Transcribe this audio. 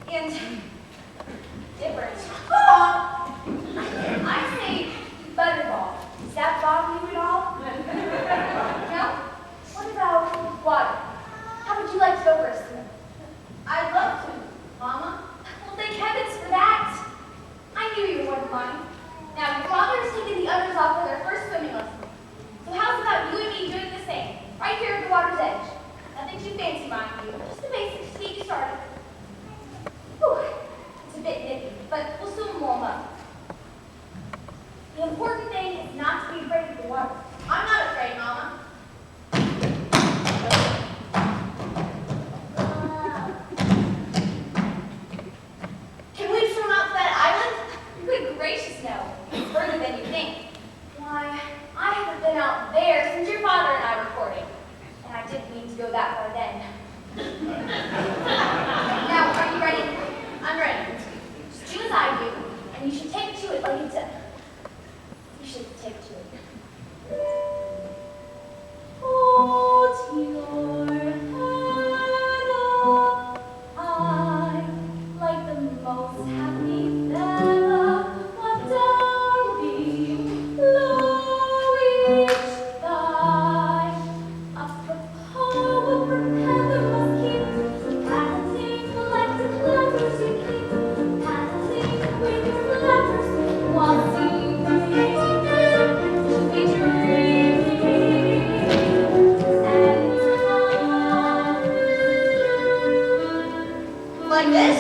and different. Oh! I say butterball. Does that bother you at all? No? What about water? How would you like to go first? I'd love to, Mama. Well, thank heavens for that. I knew you wouldn't mind. Now, your father has taken the others off for their first swimming lesson. So how's about you and me doing the same, right here at the water's edge? Nothing too fancy, mind you. Just the basics to get you started. Whew. It's a bit nippy, but we'll soon warm up. The important thing is not to be afraid of the water. I'm not afraid, Mama. Can we swim out to that island? Good gracious, no. It's further than you think. Why, I haven't been out there since your father and I were courting. And I didn't mean to go that far then. Now, are you ready? I'm ready. Just do as I do, and you should take to it like it's a... You should take to it. Hold your head up high, like the most happy fella. Walk down below each thigh. Up the pole, prepare the mosquito. Paddling like the flappers you keep. Paddling with your flappers while singing to be dreaming and high. Like this?